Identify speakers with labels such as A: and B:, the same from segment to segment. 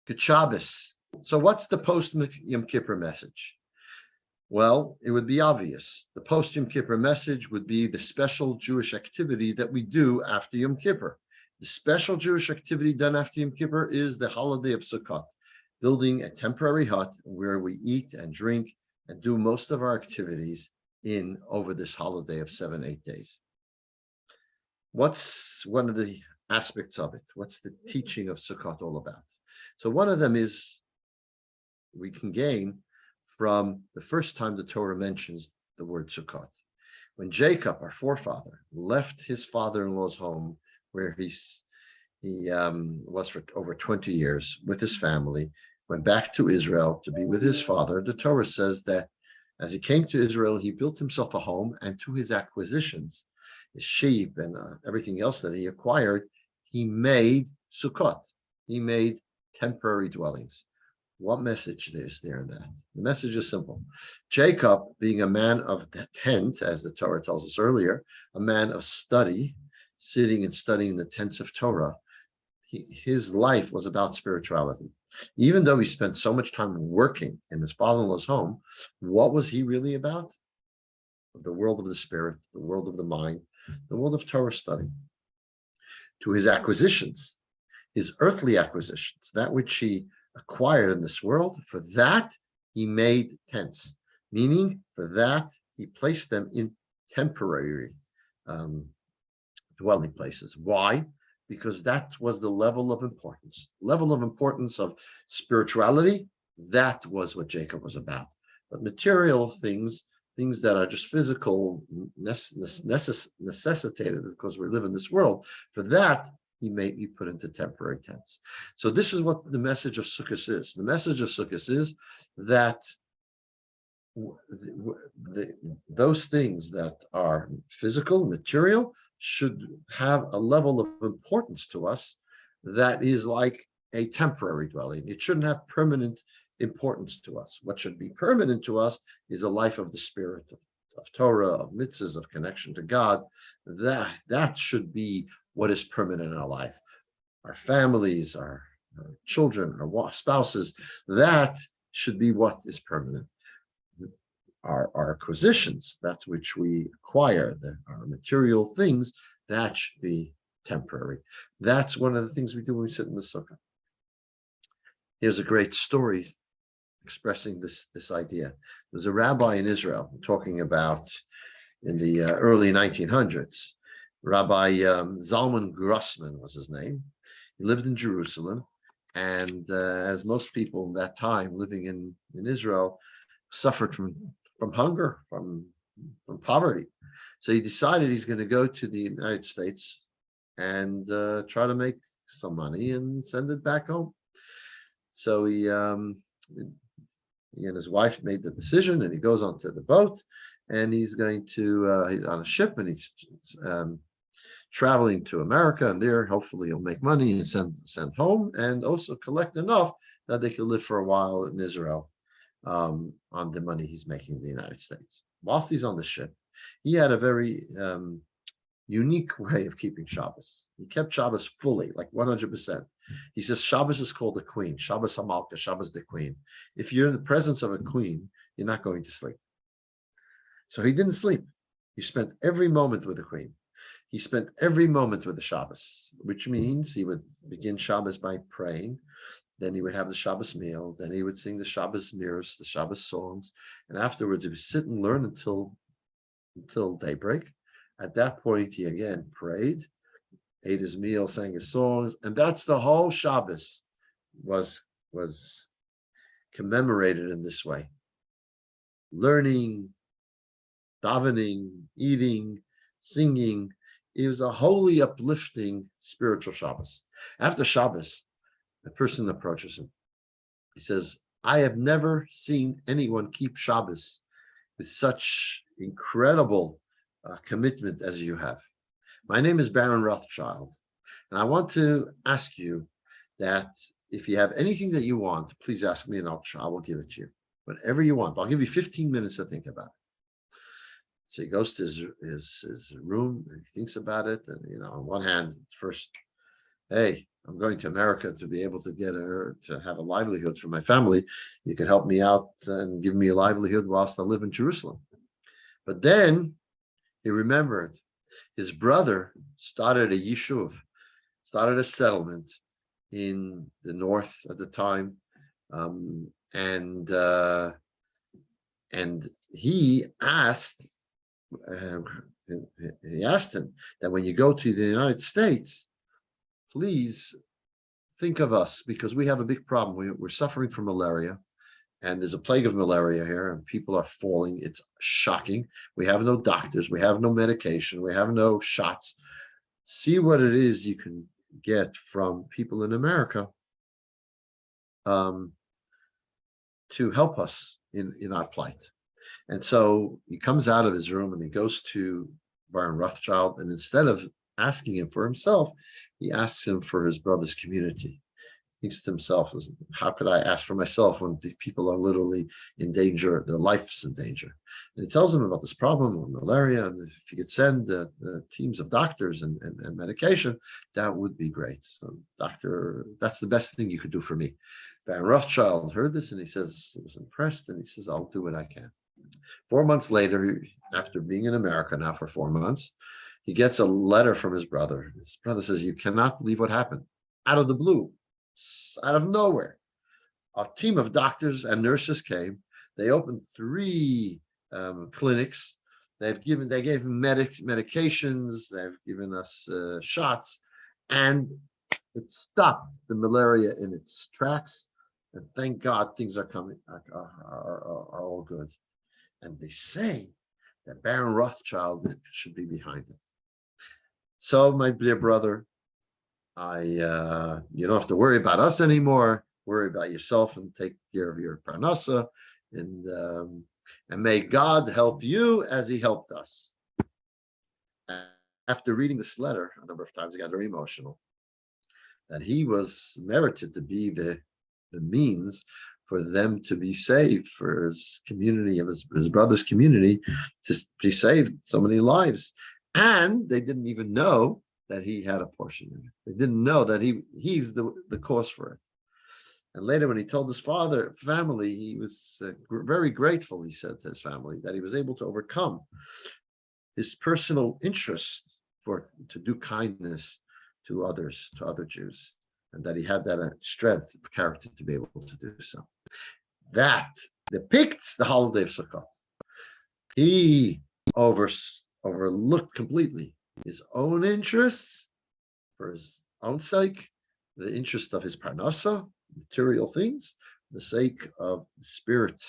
A: Good Shabbos. So what's the post-Yom Kippur message? Well, it would be obvious. The post-Yom Kippur message would be the special Jewish activity that we do after Yom Kippur. The special Jewish activity done after Yom Kippur is the holiday of Sukkot, building a temporary hut where we eat and drink and do most of our activities in over this holiday of 7-8 days. What's one of the aspects of it? What's the teaching of Sukkot all about? So one of them is we can gain from the first time the Torah mentions the word Sukkot. When Jacob, our forefather, left his father-in-law's home, where he was for over 20 years with his family, went back to Israel to be with his father, the Torah says that as he came to Israel, he built himself a home, and to his acquisitions, his sheep and everything else that he acquired, he made Sukkot. He made temporary dwellings. What message is there in that? The message is simple. Jacob, being a man of the tent, as the Torah tells us earlier, a man of study, sitting and studying the tents of Torah, his life was about spirituality. Even though he spent so much time working in his father-in-law's home, what was he really about? The world of the spirit, the world of the mind, the world of Torah study. To his acquisitions, his earthly acquisitions, that which he acquired in this world, for that he made tents, meaning for that he placed them in temporary dwelling places. Why? Because that was the level of importance of spirituality. That was what Jacob was about. But material things that are just physical, necessitated because we live in this world, for that he put into temporary tents. So this is what the message of Sukkot is. The message of Sukkot is that those things that are physical, material, should have a level of importance to us that is like a temporary dwelling. It shouldn't have permanent importance to us. What should be permanent to us is a life of the spirit, of Torah, of mitzvahs, of connection to God. That should be what is permanent in our life. Our families, our children, our spouses, that should be what is permanent. Our acquisitions, that which we acquire, our material things, that should be temporary. That's one of the things we do when we sit in the sukkah. Here's a great story expressing this idea. There's a rabbi in Israel talking about in the early 1900s. Rabbi Zalman Grossman was his name. He lived in Jerusalem, and as most people in that time living in Israel suffered from hunger, from poverty. So he decided he's going to go to the United States and try to make some money and send it back home. So he and his wife made the decision, and he goes onto the boat, and he's going to he's on a ship, and he's traveling to America, and there hopefully he'll make money and send home, and also collect enough that they could live for a while in Israel on the money he's making in the United States. Whilst he's on the ship, he had a very unique way of keeping Shabbos. He kept Shabbos fully, like 100%. He says Shabbos is called a queen, Shabbos Hamalka, Shabbos the queen. If you're in the presence of a queen, you're not going to sleep. So he didn't sleep. He spent every moment with the queen. He spent every moment with the Shabbos, which means he would begin Shabbos by praying. Then he would have the Shabbos meal. Then he would sing the Shabbos mirrors, the Shabbos songs. And afterwards, he would sit and learn until daybreak. At that point, he again prayed, ate his meal, sang his songs. And that's the whole Shabbos was commemorated in this way. Learning, davening, eating, singing. It was a holy, uplifting, spiritual Shabbos. After Shabbos, the person approaches him. He says, I have never seen anyone keep Shabbos with such incredible commitment as you have. My name is Baron Rothschild, and I want to ask you that if you have anything that you want, please ask me and I will give it to you. Whatever you want. I'll give you 15 minutes to think about it. So he goes to his room and he thinks about it. And, on one hand, first hey, I'm going to America to be able to to have a livelihood for my family. You can help me out and give me a livelihood whilst I live in Jerusalem. But then he remembered his brother started a yishuv, started a settlement in the north at the time, um, and uh, and uh, he asked him that when you go to the United States, please think of us because we have a big problem. We're suffering from malaria, and there's a plague of malaria here, and people are falling. It's shocking. We have no doctors, we have no medication, we have no shots. See what it is you can get from people in America um, to help us in our plight. And so he comes out of his room and he goes to Baron Rothschild, and instead of asking him for himself, he asks him for his brother's community. He thinks to himself, how could I ask for myself when the people are literally in danger, their life's in danger? And he tells him about this problem of malaria, and if he could send teams of doctors and medication, that would be great. So, doctor, that's the best thing you could do for me. Baron Rothschild heard this and he says, he was impressed, and he says, I'll do what I can. 4 months later, after being in America now for 4 months, he gets a letter from his brother. His brother says, you cannot believe what happened. Out of the blue, out of nowhere, a team of doctors and nurses came. They opened 3 clinics. They gave medications. They've given us shots, and it stopped the malaria in its tracks. And thank God things are all good. And they say that Baron Rothschild should be behind it. So, my dear brother, you don't have to worry about us anymore. Worry about yourself and take care of your parnasa, and may God help you as He helped us. After reading this letter a number of times, he got very emotional. That he was merited to be the means for them to be saved, for his community, of his brother's community, to be saved, so many lives. And they didn't even know that he had a portion in it. They didn't know that he's the cause for it. And later, when he told his family, he was very grateful, he said to his family, that he was able to overcome his personal interest to do kindness to others, to other Jews, and that he had that strength of character to be able to do so. That depicts the holiday of Sukkot. He overlooked completely his own interests for his own sake, the interest of his parnasa, material things, for the sake of the spirit,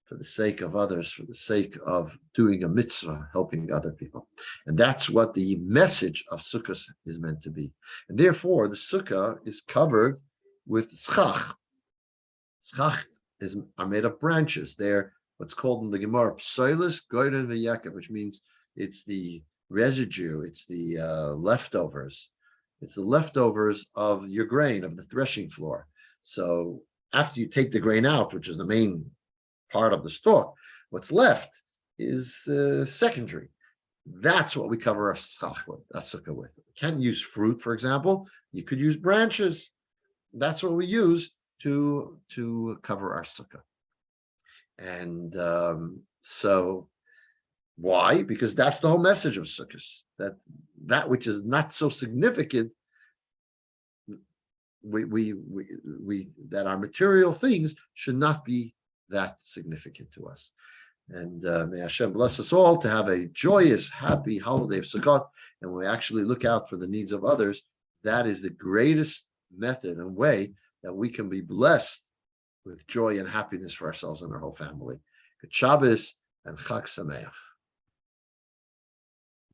A: for the sake of others, for the sake of doing a mitzvah, helping other people. And that's what the message of Sukkot is meant to be. And therefore, the Sukkah is covered with schach. Schach are made of branches. They're what's called in the Gemara, psoilis, goyden v'yekef, which means it's the residue, it's the leftovers. It's the leftovers of your grain, of the threshing floor. So after you take the grain out, which is the main part of the stalk, what's left is secondary. That's what we cover our sukkah with. We can't use fruit, for example. You could use branches. That's what we use to cover our sukkah. And so why? Because that's the whole message of sukkahs, that which is not so significant, we that our material things should not be that significant to us. And may Hashem bless us all to have a joyous, happy holiday of Sukkot. And when we actually look out for the needs of others, that is the greatest method and way that we can be blessed with joy and happiness for ourselves and our whole family. Good Shabbos and Chag Sameach.